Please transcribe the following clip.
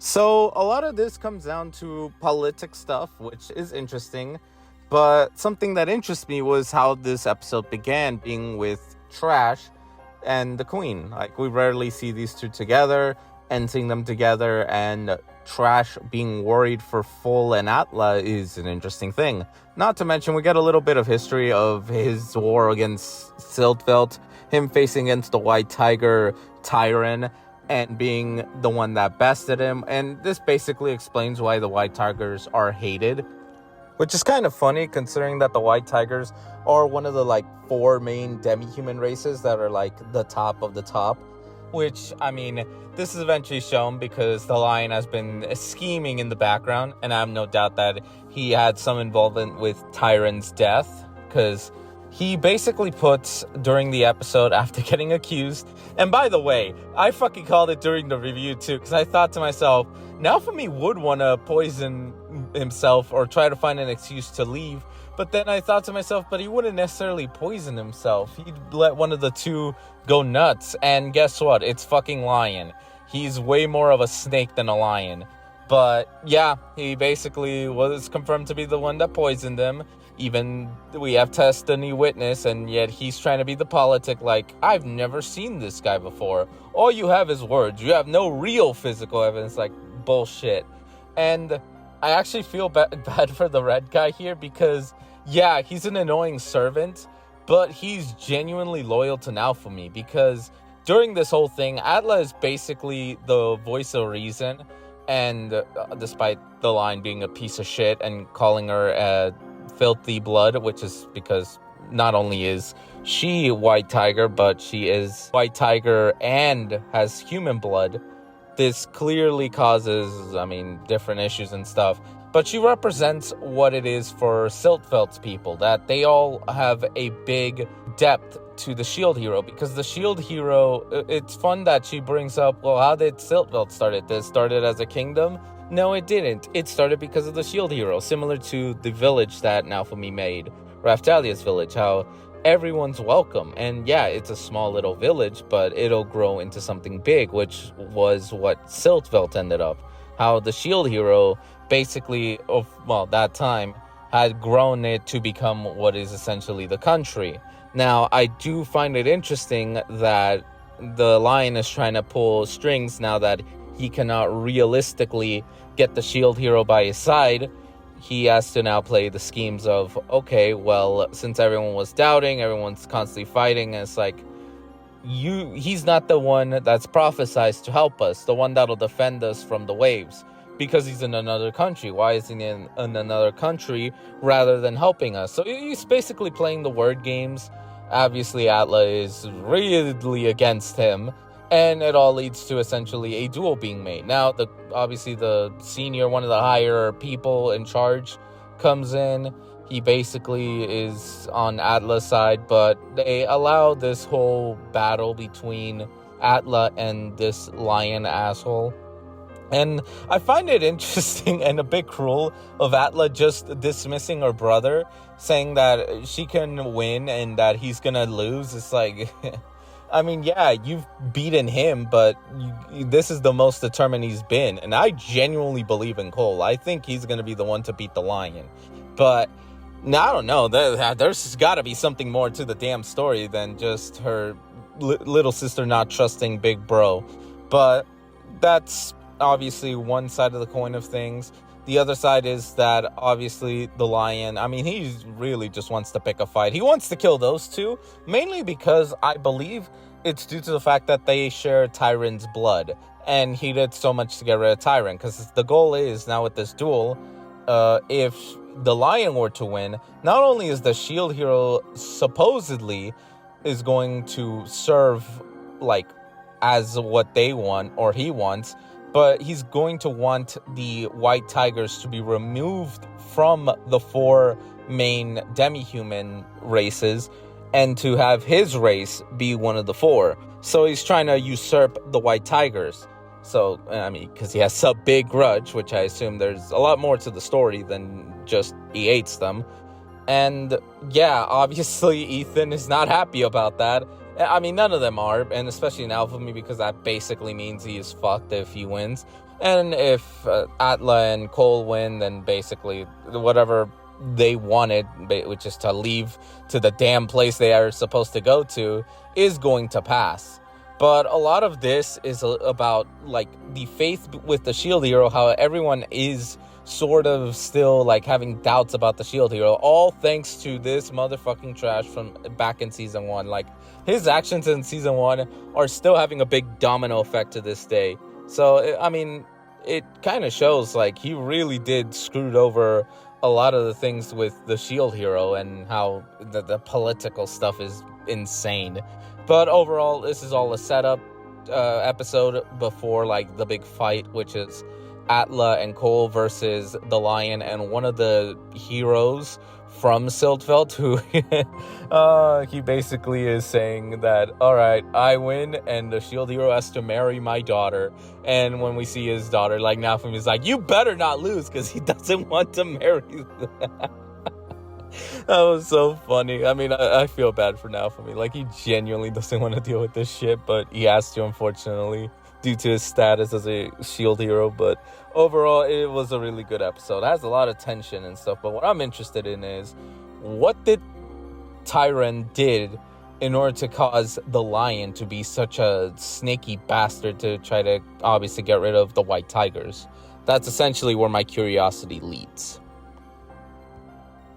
So a lot of this comes down to politic stuff, which is interesting. But something that interests me was how this episode began, being with Trash and the Queen. Like, we rarely see these two together, and seeing them together and Trash being worried for Full and Atla is an interesting thing. Not to mention, we get a little bit of history of his war against Siltvelt, him facing against the White Tiger Tyran, and being the one that bested him. And this basically explains why the White Tigers are hated, which is kind of funny considering that the White Tigers are one of the four main demi-human races that are the top of the top. Which, I mean, this is eventually shown because the Lion has been scheming in the background, and I have no doubt that he had some involvement with Tyron's death, because he basically puts, during the episode, after getting accused, and by the way, I fucking called it during the review too, because I thought to myself, Naofumi would want to poison himself or try to find an excuse to leave, but then I thought to myself, but he wouldn't necessarily poison himself. He'd let one of the two go nuts, and guess what? It's fucking Lion. He's way more of a snake than a lion. But yeah, he basically was confirmed to be the one that poisoned him. Even we have Tess, the new witness, and yet he's trying to be the politic I've never seen this guy before. All you have is words. You have no real physical evidence. Bullshit. And I actually feel bad for the red guy here because, yeah, he's an annoying servant, but he's genuinely loyal to Naofumi because during this whole thing, Atla is basically the voice of reason, and despite the Lion being a piece of shit and calling her a filthy blood, which is because not only is she White Tiger, but she is White Tiger and has human blood. This clearly causes, different issues and stuff. But she represents what it is for Siltfelt's people, that they all have a big depth to the shield hero. Because the shield hero, it's fun that she brings up, well, how did Siltvelt start it? Did it started as a kingdom? No, it didn't. It started because of the shield hero, similar to the village that Naofumi made, Raphtalia's village, how everyone's welcome. And yeah, it's a small little village, but it'll grow into something big, which was what Siltvelt ended up. How the shield hero basically, that time, had grown it to become what is essentially the country. Now, I do find it interesting that the Lion is trying to pull strings now that he cannot realistically get the shield hero by his side. He has to now play the schemes of, okay, well, since everyone was doubting, everyone's constantly fighting, and it's he's not the one that's prophesized to help us, the one that'll defend us from the waves, because he's in another country. Why is he in another country rather than helping us? So he's basically playing the word games. Obviously, Atla is really against him, and it all leads to essentially a duel being made. Now, obviously the senior, one of the higher people in charge, comes in. He basically is on Atla's side, but they allow this whole battle between Atla and this Lion asshole. And I find it interesting and a bit cruel of Atla just dismissing her brother, saying that she can win and that he's gonna lose. It's yeah, you've beaten him, but this is the most determined he's been. And I genuinely believe in Cole. I think he's going to be the one to beat the Lion. But I don't know. There's got to be something more to the damn story than just her little sister not trusting Big Bro. But that's obviously one side of the coin of things. The other side is that, obviously, the Lion, he really just wants to pick a fight. He wants to kill those two, mainly because I believe it's due to the fact that they share Tyron's blood. And he did so much to get rid of Tyron, because the goal is, now with this duel, if the Lion were to win, not only is the shield hero supposedly is going to serve, as what they want, or he wants, but he's going to want the White Tigers to be removed from the four main demi-human races and to have his race be one of the four. So he's trying to usurp the White Tigers. So, because he has a big grudge, which I assume there's a lot more to the story than just he hates them. And yeah, obviously Ethan is not happy about that. None of them are, and especially Naofumi, because that basically means he is fucked if he wins. And if Atla and Cole win, then basically whatever they wanted, which is to leave to the damn place they are supposed to go to, is going to pass. But a lot of this is about, like, the faith with the shield hero, how everyone is sort of still, like, having doubts about the shield hero, all thanks to this motherfucking trash from back in season 1. Like, his actions in season 1 are still having a big domino effect to this day. So, I mean, it kind of shows, like, he really did screwed over a lot of the things with the shield hero, and how the political stuff is insane. But overall, this is all a setup episode before, like, the big fight, which is Atla and Cole versus the Lion and one of the heroes from Siltvelt, who he basically is saying that, all right, I win and the shield hero has to marry my daughter. And when we see his daughter, like, Naofumi is like, you better not lose, because he doesn't want to marry them. That was so funny. I mean, I feel bad for Naofumi. Like, he genuinely doesn't want to deal with this shit, but he has to, unfortunately, due to his status as a shield hero. But overall, it was a really good episode. It has a lot of tension and stuff, but what I'm interested in is, what did Tyron did in order to cause the Lion to be such a snaky bastard to try to obviously get rid of the white tigers? That's essentially where my curiosity leads.